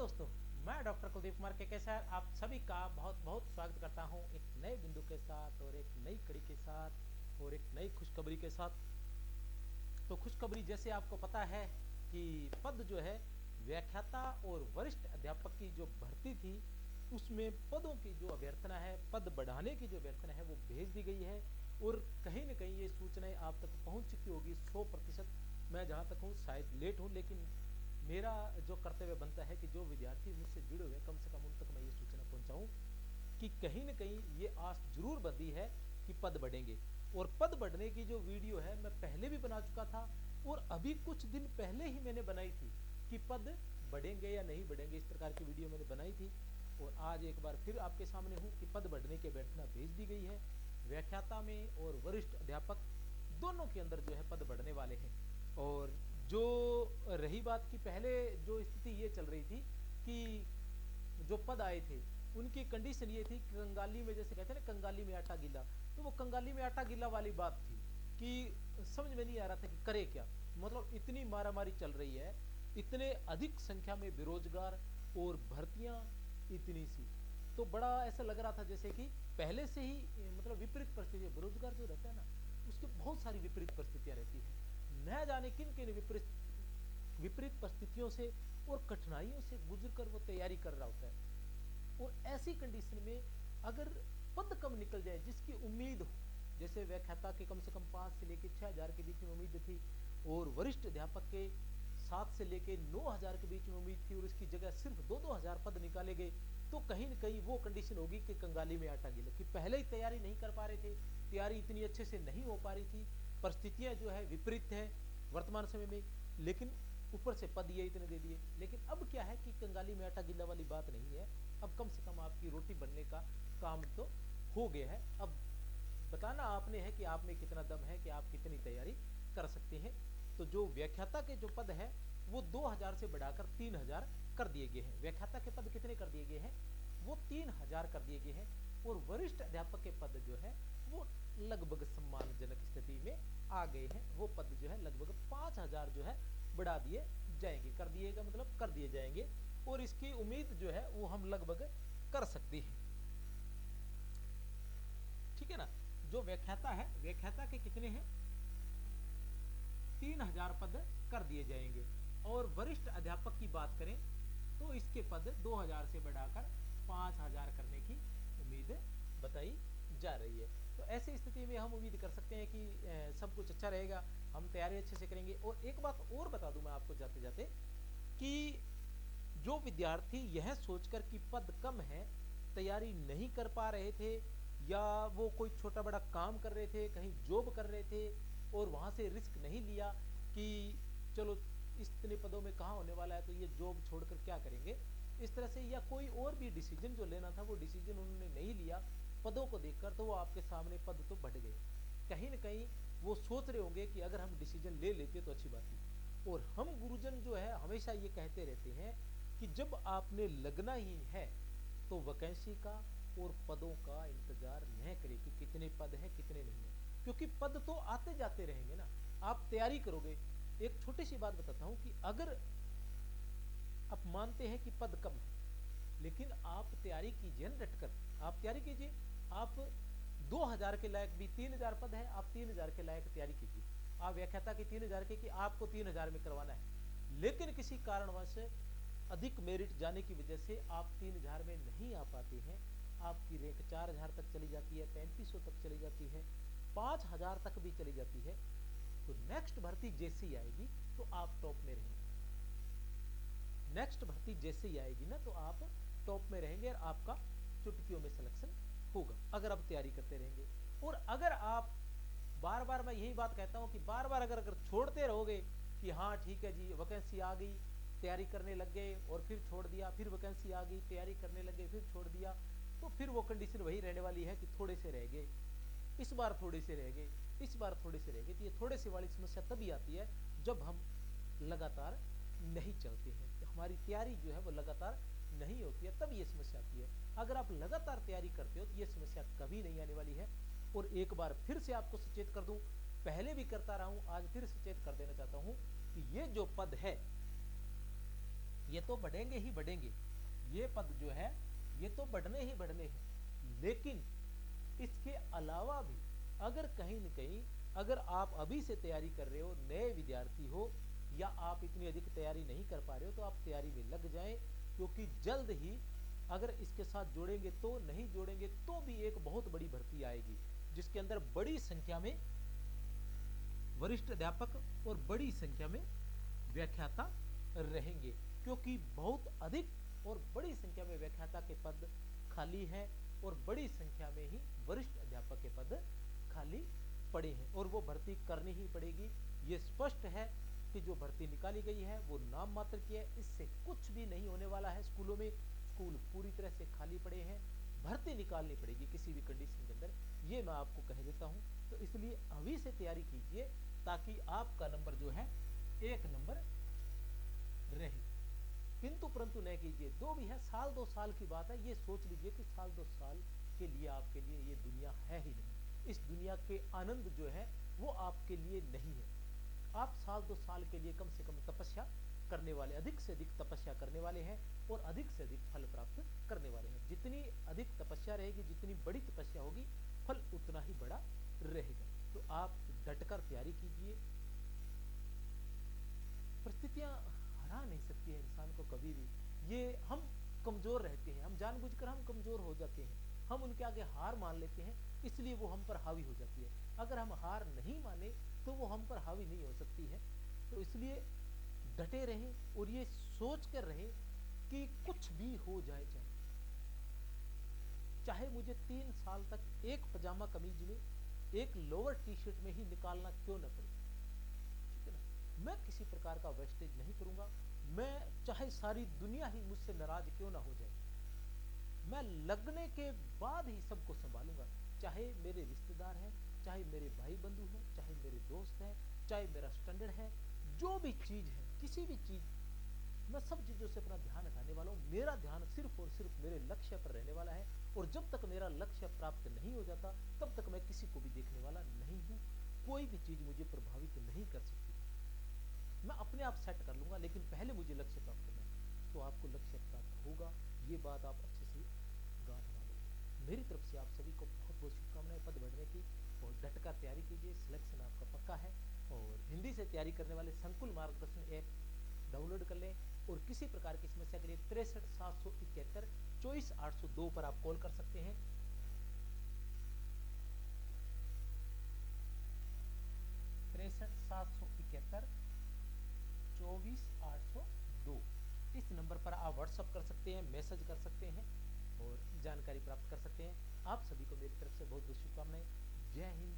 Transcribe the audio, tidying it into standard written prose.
दोस्तों, मैं डॉक्टर कुलदीप कुमार के सर आप सभी का बहुत बहुत स्वागत करता हूं एक नए बिंदु के साथ और एक नई कड़ी के साथ और एक नई खुशखबरी के साथ। तो खुशखबरी जैसे आपको पता है कि पद जो है व्याख्याता और वरिष्ठ अध्यापक की जो भर्ती थी उसमें पदों की जो अभ्यर्थना है, पद बढ़ाने की जो अभ्यर्थना है वो भेज दी गई है। और कहीं न कहीं ये सूचनाएं आप तक पहुंच चुकी होगी 100%। मैं जहां तक हूँ शायद लेट हूँ, लेकिन मेरा जो कर्तव्य बनता है कि जो विद्यार्थी मुझसे जुड़े हुए कम से कम उन तक मैं ये सूचना पहुंचाऊं कि कहीं न कहीं ये आस जरूर बंधी है कि पद बढ़ेंगे। और पद बढ़ने की जो वीडियो है मैं पहले भी बना चुका था और अभी कुछ दिन पहले ही मैंने बनाई थी कि पद बढ़ेंगे या नहीं बढ़ेंगे, इस प्रकार की वीडियो मैंने बनाई थी। और आज एक बार फिर आपके सामने हूँ कि पद बढ़ने की अभ्यर्थना भेज दी गई है। व्याख्याता में और वरिष्ठ अध्यापक दोनों के अंदर जो है पद बढ़ने वाले हैं। और जो रही बात की पहले जो स्थिति ये चल रही थी कि जो पद आए थे उनकी कंडीशन ये थी कि कंगाली में, जैसे कहते हैं ना कंगाली में आटा गीला, तो वो कंगाली में आटा गीला वाली बात थी कि समझ में नहीं आ रहा था कि करे क्या। मतलब इतनी मारामारी चल रही है, इतने अधिक संख्या में बेरोजगार और भर्तियां इतनी सी, तो बड़ा ऐसा लग रहा था जैसे कि पहले से ही मतलब विपरीत परिस्थिति। बेरोजगार जो रहता है ना उसके बहुत सारी विपरीत परिस्थितियां रहती है, न जाने किन किन विपरीत परिस्थितियों से और कठिनाइयों से गुजर कर वो तैयारी कर रहा होता है। और ऐसी कंडीशन में अगर पद कम निकल जाए जिसकी उम्मीद हो, जैसे व्याख्याता के कम से कम 5 से लेकर 6,000 के बीच में उम्मीद थी और वरिष्ठ अध्यापक के 7 से लेकर 9,000 के बीच में उम्मीद थी और इसकी जगह सिर्फ 2-2 हजार पद निकाले गए, तो कहीं न कहीं वो कंडीशन होगी कि कंगाली में आटा गीला, कि पहले ही तैयारी नहीं कर पा रहे थे, तैयारी इतनी अच्छे से नहीं हो पा रही थी, परिस्थितियां जो है विपरीत है वर्तमान समय में, लेकिन ऊपर से पद ये इतने दे दिए। लेकिन अब क्या है कि कंगाली में आटा गीला वाली बात नहीं है, अब कम से कम आपकी रोटी बनने का काम तो हो गया है। अब बताना आपने है कि आप में कितना दम है, कि आप कितनी तैयारी कर सकते हैं। तो जो व्याख्याता के जो पद है वो 2,000 से बढ़ाकर 3,000 कर दिए गए हैं। व्याख्याता के पद कितने कर दिए गए हैं? वो 3,000 कर दिए गए हैं। और वरिष्ठ अध्यापक के पद जो है वो लगभग सम्मानजनक स्थिति में आ गए हैं। वो पद जो है लगभग 5,000 जो है बढ़ा दिए जाएंगे, कर दिएगा मतलब कर दिए जाएंगे। और इसकी उम्मीद जो है वो हम लगभग कर सकते हैं, ठीक है ना। जो व्याख्याता है, व्याख्याता के कितने हैं? 3,000 पद कर दिए जाएंगे। और वरिष्ठ अध्यापक की बात करें तो इसके पद 2,000 से बढ़ाकर 5,000 करने की उम्मीद बताई जा रही है। तो ऐसी स्थिति में हम उम्मीद कर सकते हैं कि सब कुछ अच्छा रहेगा, हम तैयारी अच्छे से करेंगे। और एक बात और बता दूं मैं आपको जाते जाते कि जो विद्यार्थी यह सोचकर कि पद कम है तैयारी नहीं कर पा रहे थे, या वो कोई छोटा बड़ा काम कर रहे थे, कहीं जॉब कर रहे थे और वहां से रिस्क नहीं लिया कि चलो इतने पदों में कहाँ होने वाला है तो ये जॉब छोड़कर क्या करेंगे, इस तरह से, या कोई और भी डिसीजन जो लेना था वो डिसीजन उन्होंने नहीं लिया पदों को देखकर, तो वो आपके सामने पद तो बढ़ गए। कहीं ना कहीं वो सोच रहे होंगे कि अगर हम डिसीजन ले लेते तो अच्छी बात थी। और हम गुरुजन जो है हमेशा ये कहते रहते हैं कि जब आपने लगना ही है तो वैकेंसी का और पदों का इंतजार न करें कि कितने पद हैं कितने नहीं है, क्योंकि पद तो आते जाते रहेंगे ना। आप तैयारी करोगे। एक छोटी सी बात बताता हूं कि अगर आप मानते हैं कि पद कम है लेकिन आप तैयारी कीजिए न डटकर, आप तैयारी कीजिए। आप 2,000 के लायक भी, 3,000 पद है, आप 3,000 के लायक तैयारी कीजिए। आप व्याख्याता की 3,000 के कि आपको 3,000 में करवाना है, लेकिन किसी कारणवश अधिक मेरिट जाने की वजह से आप 3,000 में नहीं आ पाते हैं, आपकी रैंक 4,000 तक चली जाती है, 3,500 तक चली जाती है, 5,000 तक भी चली जाती है, तो नेक्स्ट भर्ती जैसे ही आएगी तो आप टॉप में रहेंगे। नेक्स्ट भर्ती जैसे ही आएगी ना तो आप टॉप में रहेंगे और आपका चुटकियों में सिलेक्शन होगा अगर आप तैयारी करते रहेंगे। और अगर आप बार बार, मैं यही बात कहता हूं कि बार बार अगर छोड़ते रहोगे कि हाँ ठीक है जी वैकेंसी आ गई, तैयारी करने लग गए और फिर छोड़ दिया, फिर वैकेंसी आ गई, तैयारी करने लग गए, फिर छोड़ दिया, तो फिर वो कंडीशन वही रहने वाली है कि थोड़े से रह गए, इस बार थोड़े से रह गए, इस बार थोड़े से रह गए। तो ये थोड़े से वाली समस्या तभी आती है जब हम लगातार नहीं चलते हैं, तो हमारी तैयारी जो है वो लगातार नहीं होती है, तब ये समस्या आती है। अगर आप लगातार तैयारी करते हो तो ये समस्या कभी नहीं आने वाली है। और एक बार फिर से आपको सचेत कर दूं, पहले भी करता रहा हूं, आज फिर सचेत कर देना चाहता हूं कि ये जो पद है ये तो बढ़ेंगे ही बढ़ेंगे, ये पद जो है ये तो बढ़ने ही बढ़ने हैं। लेकिन इसके अलावा भी अगर कहीं न कहीं अगर आप अभी से तैयारी कर रहे हो, नए विद्यार्थी हो, या आप इतनी अधिक तैयारी नहीं कर पा रहे हो, तो आप तैयारी में लग जाएं, क्योंकि जल्द ही अगर इसके साथ जोड़ेंगे तो, नहीं जोड़ेंगे तो भी एक बहुत बड़ी भर्ती आएगी, जिसके अंदर बड़ी संख्या में वरिष्ठ अध्यापक और बड़ी संख्या में व्याख्याता रहेंगे, क्योंकि बहुत अधिक और बड़ी संख्या में व्याख्याता के पद खाली हैं और बड़ी संख्या में ही वरिष्ठ अध्यापक के पद खाली पड़े हैं, और वो भर्ती करनी ही पड़ेगी। ये स्पष्ट है कि जो भर्ती निकाली गई है वो नाम मात्र की है, इससे कुछ भी नहीं होने वाला है। स्कूलों में स्कूल पूरी तरह से खाली पड़े हैं, भर्ती निकालनी पड़ेगी किसी भी कंडीशन के अंदर, ये मैं आपको कह देता हूं। तो इसलिए अभी से तैयारी कीजिए ताकि आपका नंबर जो है 1 नंबर रहे। किंतु परंतु न कीजिए, जो भी है साल 2 साल की बात है, ये सोच लीजिए कि साल 2 साल के लिए आपके लिए ये दुनिया है ही नहीं, इस दुनिया के आनंद जो है वो आपके लिए नहीं है। आप साल 2 साल के लिए कम से कम तपस्या करने वाले, अधिक से अधिक तपस्या करने वाले हैं और अधिक से अधिक फल प्राप्त करने वाले हैं। जितनी अधिक तपस्या रहेगी, जितनी बड़ी तपस्या होगी, फल उतना ही बड़ा रहेगा। तो आप डटकर तैयारी कीजिए। परिस्थितियां हरा नहीं सकती है इंसान को कभी भी, ये हम कमजोर रहते हैं, हम जानबूझकर हम कमजोर हो जाते हैं, हम उनके आगे हार मान लेते हैं, इसलिए वो हम पर हावी हो जाती है। अगर हम हार नहीं माने तो वो हम पर हावी नहीं हो सकती है। तो इसलिए डटे रहें और ये सोच कर रहें कि कुछ भी हो जाए, चाहे मुझे 3 साल तक एक पजामा कमीज में, एक लोअर टी शर्ट में ही निकालना क्यों न पड़े, ठीक है ना। मैं किसी प्रकार का वेस्टेज नहीं करूंगा, मैं चाहे सारी दुनिया ही मुझसे नाराज क्यों ना हो जाए, मैं लगने के बाद ही सबको संभालूंगा, चाहे मेरे रिश्तेदार हैं, चाहे मेरे भाई बंधु हैं, चाहे मेरे दोस्त हैं, चाहे मेरा स्टैंडर्ड है, जो भी चीज है, किसी भी चीज, मैं सब चीजों से अपना ध्यान हटाने वाला हूं। मेरा ध्यान सिर्फ और सिर्फ मेरे लक्ष्य पर रहने वाला है, और जब तक मेरा लक्ष्य प्राप्त नहीं हो जाता तब तक मैं किसी को भी देखने वाला नहीं हूं। कोई भी चीज मुझे प्रभावित नहीं कर सकती है, मैं अपने आप सेट कर लूंगा, लेकिन पहले मुझे लक्ष्य प्राप्त करना है। तो आपको लक्ष्य प्राप्त होगा, ये बात आप अच्छे से गांठ बांध लो। मेरी तरफ से आप सभी को बहुत बहुत शुभकामनाएं पद बढ़ने की, और डट कर तैयारी कीजिए, सिलेक्शन आपका पक्का है। और हिंदी से तैयारी करने वाले संकुल मार्गदर्शन ऐप डाउनलोड कर लें, और किसी प्रकार की समस्या के लिए 63 771 24 802 पर आप कॉल कर सकते हैं। 63 771 24 802 इस नंबर पर आप व्हाट्सअप कर सकते हैं, मैसेज कर सकते हैं और जानकारी प्राप्त कर सकते हैं। आप सभी को मेरी तरफ से बहुत बहुत शुभकामनाएं। जय हिंद।